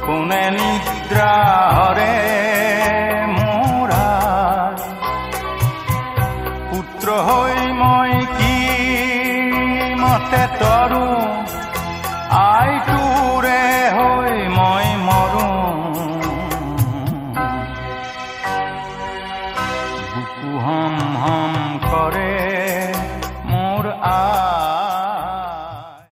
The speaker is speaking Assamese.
কোনে নিদ্ৰা হৰে মোৰাৰ পুত্ৰ হই মই কি মতে তৰু আইটোৰে হৈ মই মৰো বুকু হম হম কৰে